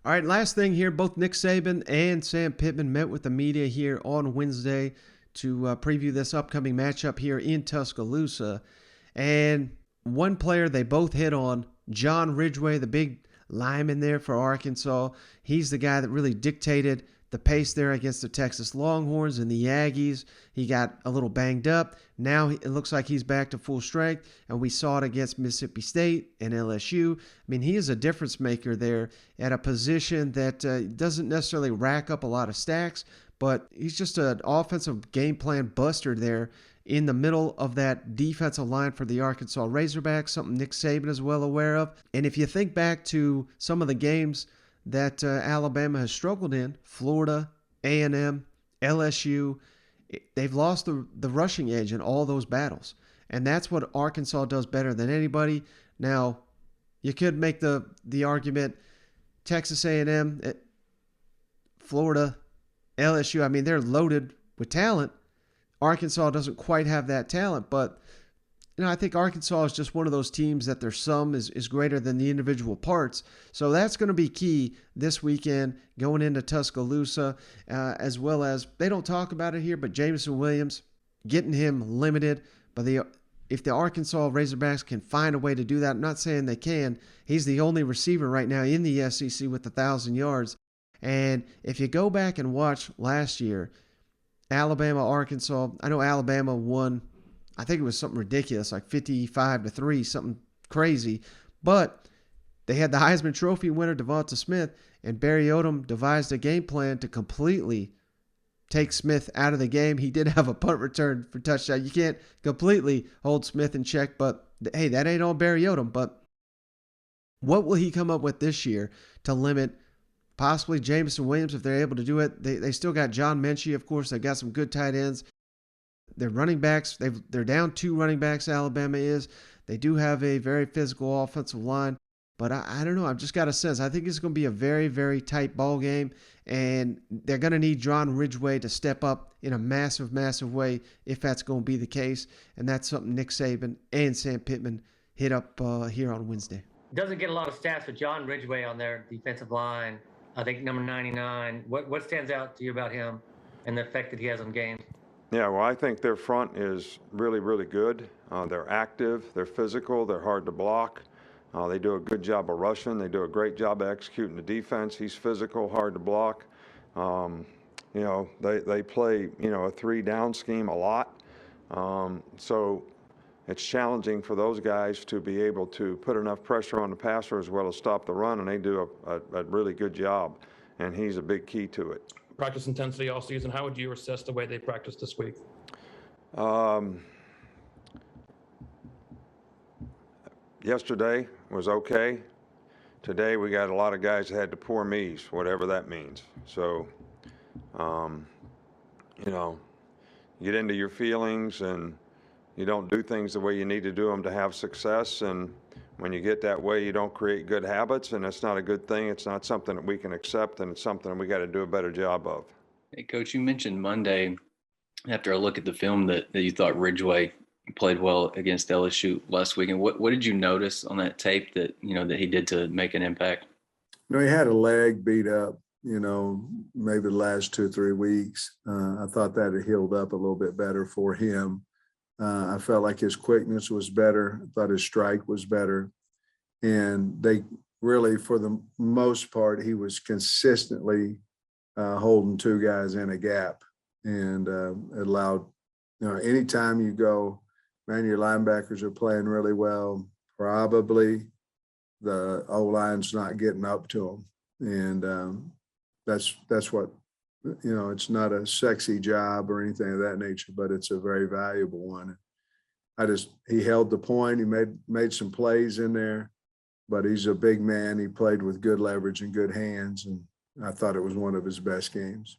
All right, last thing here. Both Nick Saban and Sam Pittman met with the media here on Wednesday to preview this upcoming matchup here in Tuscaloosa. And one player they both hit on, John Ridgeway, the big lineman there for Arkansas. He's the guy that really dictated the pace there against the Texas Longhorns and the Aggies. He got a little banged up. Now it looks like he's back to full strength, and we saw it against Mississippi State and LSU. I mean, he is a difference maker there at a position that doesn't necessarily rack up a lot of stacks, but he's just an offensive game plan buster there in the middle of that defensive line for the Arkansas Razorbacks, something Nick Saban is well aware of. And if you think back to some of the games that Alabama has struggled in, Florida, A&M, LSU, they've lost the rushing edge in all those battles. And that's what Arkansas does better than anybody. Now, you could make the argument Texas A&M, Florida, LSU, I mean, they're loaded with talent. Arkansas doesn't quite have that talent, but I think Arkansas is just one of those teams that their sum is greater than the individual parts. So that's going to be key this weekend going into Tuscaloosa, as well as, they don't talk about it here, but Jameson Williams, getting him limited. But if the Arkansas Razorbacks can find a way to do that, I'm not saying they can. He's the only receiver right now in the SEC with 1,000 yards. And if you go back and watch last year, Alabama, Arkansas, I know Alabama won, I think it was something ridiculous, like 55-3, something crazy. But they had the Heisman Trophy winner, Devonta Smith, and Barry Odom devised a game plan to completely take Smith out of the game. He did have a punt return for touchdown. You can't completely hold Smith in check, but hey, that ain't on Barry Odom. But what will he come up with this year to limit possibly Jameson Williams if they're able to do it? They still got John Minchie, of course. They've got some good tight ends. Their running backs, they're down 2 running backs, Alabama is. They do have a very physical offensive line. But I don't know. I've just got a sense. I think it's going to be a very, very tight ball game. And they're going to need John Ridgeway to step up in a massive, massive way if that's going to be the case. And that's something Nick Saban and Sam Pittman hit up here on Wednesday. Doesn't get a lot of stats with John Ridgeway on their defensive line. I think number 99. What stands out to you about him and the effect that he has on games? Yeah, well, I think their front is really, really good. They're active, they're physical, they're hard to block. They do a good job of rushing. They do a great job of executing the defense. He's physical, hard to block. They play, a 3-down scheme a lot. So it's challenging for those guys to be able to put enough pressure on the passer as well as stop the run, and they do a really good job, and he's a big key to it. Practice intensity all season. How would you assess the way they practiced this week? Yesterday was okay. Today we got a lot of guys that had the poor me's, whatever that means. So, you get into your feelings and you don't do things the way you need to do them to have success. And when you get that way, you don't create good habits, and it's not a good thing. It's not something that we can accept, and it's something we got to do a better job of. Hey, Coach, you mentioned Monday, after a look at the film, that you thought Ridgeway played well against LSU last week. And what did you notice on that tape that he did to make an impact? He had a leg beat up, maybe the last 2 or 3 weeks. I thought that had healed up a little bit better for him. I felt like his quickness was better. I thought his strike was better. And they really, for the most part, he was consistently holding 2 guys in a gap, and it allowed, anytime you go, man, your linebackers are playing really well. Probably the O-line's not getting up to them. And that's what, it's not a sexy job or anything of that nature, but it's a very valuable one. He held the point. He made some plays in there, but he's a big man. He played with good leverage and good hands, and I thought it was one of his best games.